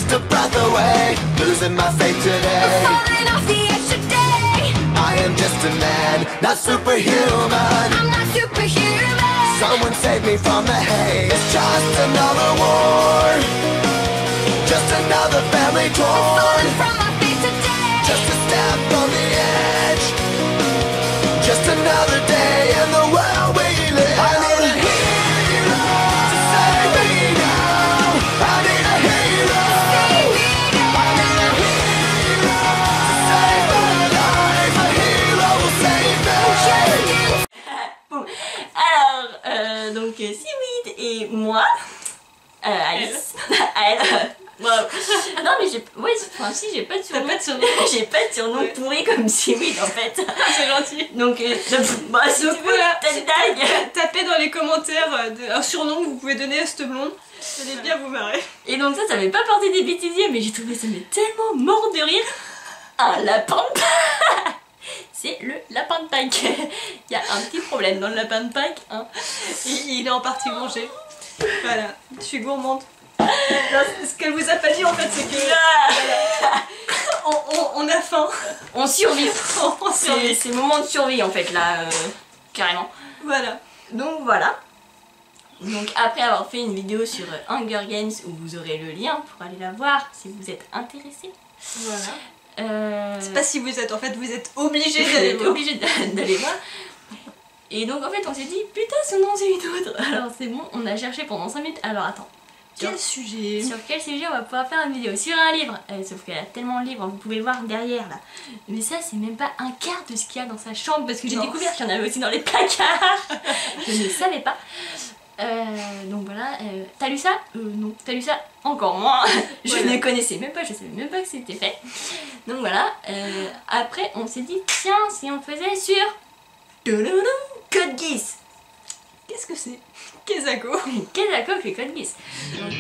just a breath away, losing my faith today. Falling off the edge today. I am just a man, not superhuman. I'm not superhuman. Someone save me from the haze. It's just another war, just another family torn. Falling from my faith today. Just a step on the edge, just another day in the world we live. I need a hero to save me now. I need a hero. I need a hero to save my life. A hero will save me. Bon. Alors, donc Seaweed et moi, Alice, elle, wow. Non mais j'ai pas de surnom. T'as pas de surnom. J'ai pas de surnom pourri comme Seaweed en fait. C'est gentil. Donc, bah, si Donc tu veux, voilà, t'as une tag. tapez dans les commentaires un surnom que vous pouvez donner à cette blonde. Vous allez bien vous marrer. Et donc ça m'avait pas porté des bêtisiers, mais j'ai trouvé ça mais tellement mort de rire. Un lapin de Pâques. C'est le lapin de Pâques. Il y a un petit problème dans le lapin de Pâques, hein. Il est en partie mangé. Voilà, je suis gourmande. Non, ce qu'elle vous a pas dit en fait, c'est que on a faim. On survit. On survit. C'est le moment de survie en fait là, carrément. Voilà. Donc voilà. Donc après avoir fait une vidéo sur Hunger Games où vous aurez le lien pour aller la voir si vous êtes intéressé. Voilà. C'est pas si vous êtes, en fait vous êtes obligé vous d'aller êtes voir. obligé d'aller voir. Et donc en fait on s'est dit putain ce nom c'est une autre. Alors c'est bon, on a cherché pendant 5 minutes. Alors attends. Quel sujet? Sur quel sujet on va pouvoir faire une vidéo? Sur un livre, sauf qu'elle a tellement de livres, vous pouvez voir derrière là. Mais ça c'est même pas un quart de ce qu'il y a dans sa chambre parce que j'ai Non. découvert qu'il y en avait aussi dans les placards. Je ne savais pas. Donc voilà, t'as lu ça? Non. T'as lu ça? Encore moins. Je Voilà. ne connaissais même pas, je savais même pas que c'était fait. Donc voilà, après on s'est dit tiens si on faisait sur Code Geass. Qu'est-ce que c'est? Kezako. Kezako fait Code Geass. Donc,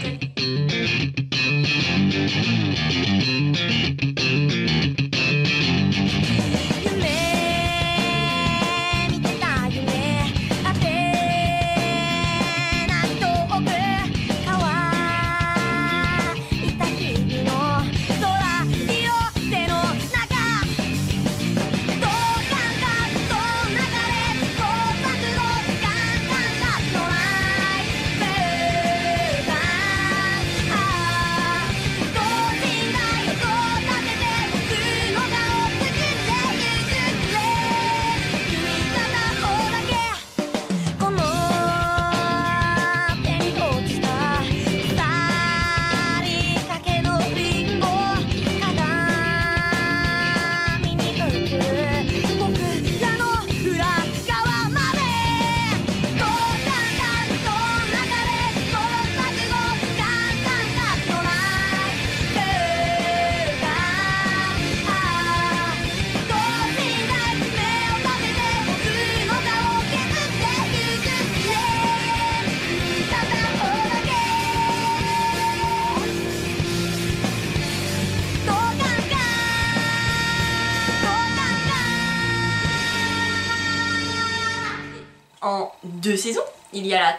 en 2 saisons, il y a la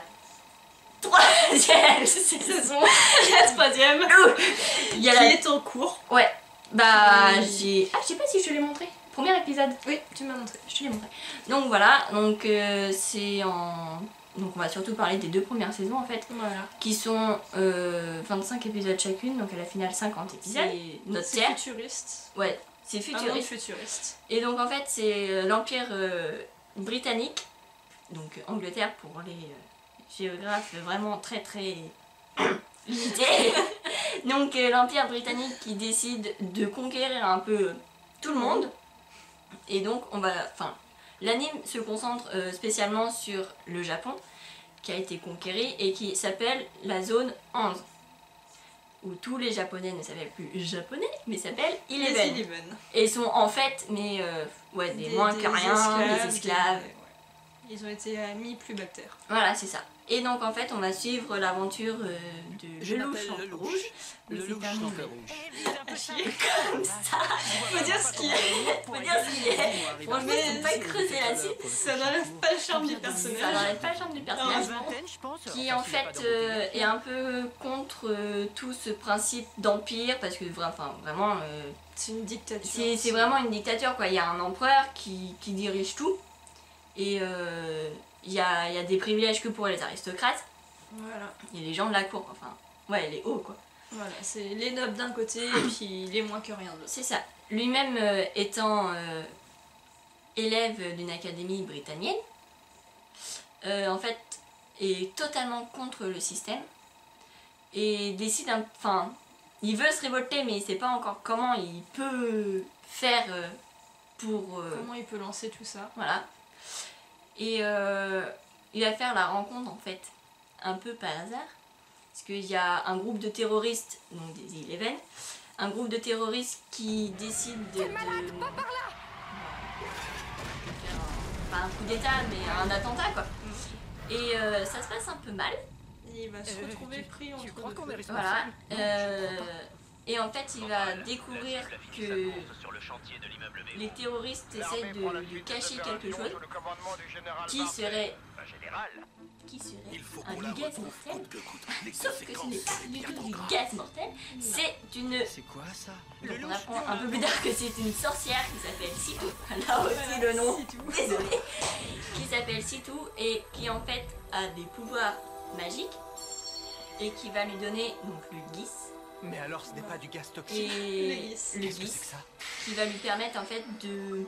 3e saison. La troisième. Il y a Qui la... est en cours. Ouais, bah j'ai... Ah je sais pas si je te l'ai montré. Premier épisode. Oui, tu m'as montré. Je te l'ai montré. Donc voilà, donc c'est en... Donc on va surtout parler des 2 premières saisons en fait. Voilà. Qui sont 25 épisodes chacune, donc à la finale 50 épisodes. Notre C'est terre. futuriste. Ouais, c'est Un monde futuriste. futuriste. Et donc en fait c'est l'Empire britannique, donc Angleterre pour les géographes vraiment très limités. Donc l'Empire britannique qui décide de conquérir un peu tout le monde. Et donc on va... Enfin, l'anime se concentre spécialement sur le Japon qui a été conquéri et qui s'appelle la zone 11. Où tous les japonais ne s'appellent plus japonais mais s'appellent Eleven. Et sont en fait mais ouais, des moins que rien, des esclaves. Ouais. Ils ont été mis plus bactères. Voilà, c'est ça. Et donc en fait, on va suivre l'aventure de Je Le Louche m'appelle en le feu louche. rouge. Mais Le c'est louche un en nom. feu rouge. Comme ça. Faut dire ce qu'il y a. Faut dire ce qu'il est. Franchement, Mais faut pas creuser là-dessus. Ça n'enlève pas le charme du Ça personnage. n'enlève pas le charme du personnage. Qui en fait est un peu contre tout ce principe d'empire. Parce que vraiment, C'est une dictature. c'est vraiment une dictature, quoi. Il y a un empereur qui dirige tout. Et il y a des privilèges que pour les aristocrates. Voilà. Et les gens de la cour, enfin, ouais, les hauts, quoi. Voilà, c'est les nobles d'un côté et puis les moins que rien d'autre. C'est ça. Lui-même étant élève d'une académie britannienne, en fait, est totalement contre le système et décide, enfin, il veut se révolter, mais il sait pas encore comment il peut faire pour... Comment il peut lancer tout ça? Voilà. Et il va faire la rencontre, en fait, un peu par hasard. Parce qu'il y a un groupe de terroristes, donc des Eleven, un groupe de terroristes qui décide de pas un coup d'état, mais un attentat, quoi. Et ça se passe un peu mal. Il va se retrouver pris entre Tu crois deux qu'on est feux. responsable? Voilà. Et en fait, il va découvrir que les terroristes essaient de cacher quelque chose qui serait Il faut un qu'on la gaz retrouve mortel. coûte que coûte. Sauf que ce n'est pas du tout du gaz mortel, c'est une... C'est quoi ça? Donc on apprend un peu plus tard que c'est une sorcière qui s'appelle Sitou, là aussi le nom, désolé, qui s'appelle Sitou et qui en fait a des pouvoirs magiques et qui va lui donner donc le Gis Mais alors ce n'est pas du gaz toxique. et Le le Qu'est-ce que Gis c'est que ça? qui va lui permettre en fait De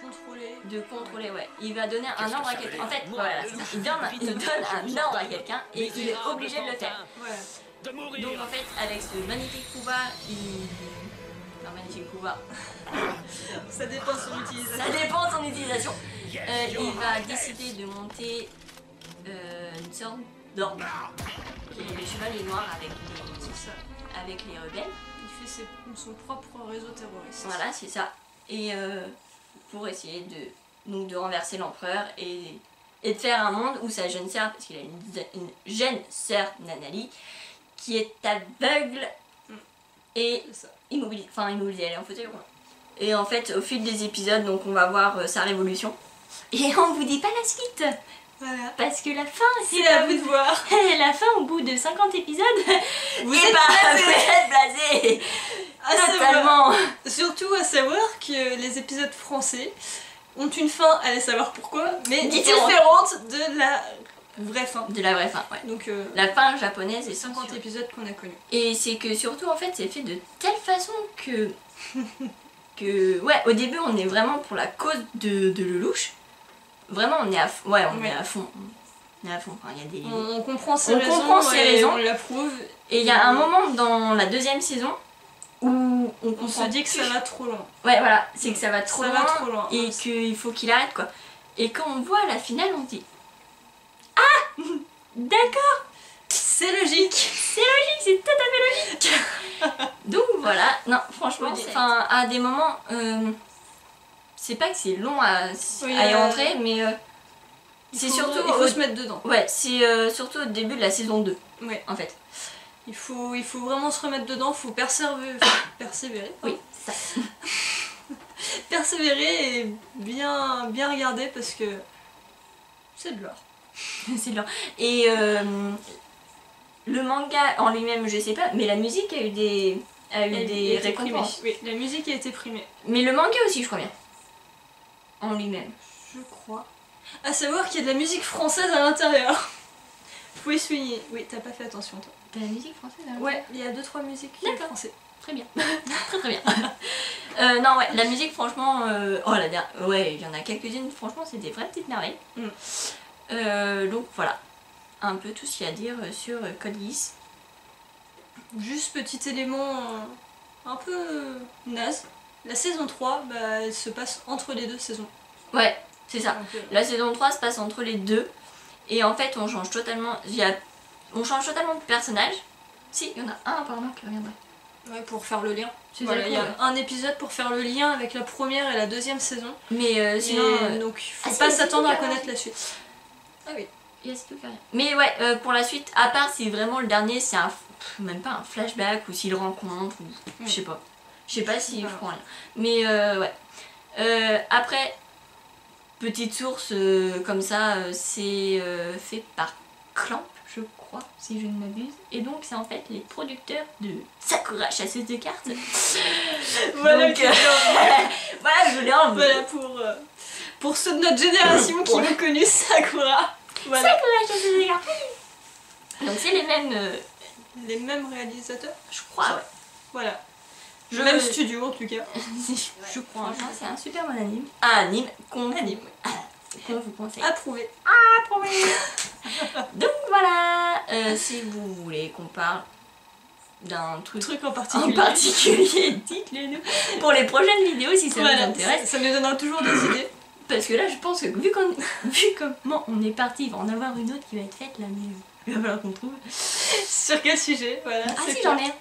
contrôler. de contrôler, ouais. Il va donner un Qu'est-ce ordre que à ça veut quelqu'un. En dire? fait, voilà, c'est ça. Il donne un ordre à quelqu'un et il est obligé de le faire. Voilà. De mourir. Donc en fait, avec ce magnifique pouvoir, un magnifique pouvoir, Ça dépend de son utilisation. ça dépend de son utilisation. Il va décider de monter une sorte d'ordre qui est le chevalier noir C'est ça. avec les rebelles. Il fait son propre réseau terroriste. Voilà, c'est ça. Et pour essayer de renverser l'empereur et de faire un monde où sa jeune sœur, parce qu'il a une jeune sœur Nanali, qui est aveugle et C'est ça. immobilisée, elle est en fauteuil roulant. Et en fait, au fil des épisodes, donc on va voir sa révolution. Et on vous dit pas la suite, Voilà. parce que la fin, C'est à vous de voir. la fin au bout de 50 épisodes, Vous et êtes bah, blasés. vous êtes blasés À savoir- totalement. Surtout à savoir que les épisodes français ont une fin, allez savoir pourquoi, mais Différente. différente de la vraie fin. De la vraie fin, ouais. Donc La fin japonaise est 50 50 épisodes qu'on a connus. Et c'est que surtout en fait c'est fait de telle façon que ouais, au début on est vraiment pour la cause de Lelouch. Vraiment on est à fond. Ouais, on Ouais. est à fond. On est à fond. Enfin, il y a des... On comprend ses On raisons, comprend ses et raisons. on l'approuve. Et il y a un moment dans la deuxième saison où on On comprend se dit que plus. ça va trop loin. Ouais, voilà, c'est que ça va trop Ça loin, va trop loin. et qu'il faut qu'il arrête quoi. Et quand on voit la finale, on se dit ah, d'accord, C'est logique. c'est logique, c'est tout à fait logique. Donc voilà, non, franchement, enfin à des moments, c'est pas que c'est long à y rentrer, mais c'est surtout Il faut se mettre dedans. ouais, c'est surtout au début de la saison 2 Ouais. en fait. Il faut vraiment se remettre dedans, il faut persévérer. Oui, c'est ça. Persévérer et bien regarder parce que c'est de l'or. C'est lent. Et le manga en lui-même, je sais pas, mais la musique a eu des récompenses. Oui, la musique a été primée. Mais le manga aussi, je crois bien. En lui-même. Je crois. À savoir qu'il y a de la musique française à l'intérieur. Vous pouvez souligner. Oui, t'as pas fait attention toi. T'as la musique française hein? Ouais, il y a 2-3 musiques D'accord. françaises. Très bien. très bien. Non, ouais, la musique, franchement. Oh, la dernière. Ouais, il y en a quelques-unes, franchement, c'est des vraies petites merveilles. Donc voilà. Un peu tout ce qu'il y a à dire sur Code Geass. Juste petit élément un peu naze. La saison 3, bah, elle se passe entre les deux saisons. Ouais, c'est ça. Donc, La saison 3 se passe entre les deux. Et en fait, on change totalement. On change totalement de personnage. Si, il y en a un apparemment qui reviendrait. Ouais, pour faire le lien. C'est Voilà, ça, il y a ouais. un épisode pour faire le lien avec la première et la deuxième saison. Mais sinon. Et donc, il faut ah, pas si, s'attendre si, à carrément. connaître la suite. Ah oui. Yes, tout carré. Mais ouais, pour la suite, à part si vraiment le dernier c'est même pas un flashback ou s'il rencontre ou je sais pas. Je sais pas s'il feront rien. Mais ouais. Après, petite source comme ça, c'est fait par Clamp, je crois, si je ne m'abuse. Et donc c'est en fait les producteurs de Sakura chasseuse de cartes. Voilà, Donc, voilà, je l'ai enlevé. voilà pour ceux de notre génération qui ont connu Sakura. Voilà. Sakura chasseuse de cartes. Donc c'est Les mêmes réalisateurs. je crois, ouais. Voilà. Je- Même studio en tout cas. Je crois, franchement, c'est un super bon anime. Un anime qu'on vous conseille. Approuvé. Donc voilà, si vous voulez qu'on parle d'un truc En en particulier. particulier, dites-le nous pour les prochaines vidéos si ça vous Voilà, intéresse. ça nous donnera toujours des idées. Parce que là, je pense que vu comment on est parti, il va en avoir une autre qui va être faite là, mais il va falloir qu'on trouve. Sur quel sujet, voilà. Ah c'est si, clair. j'en ai.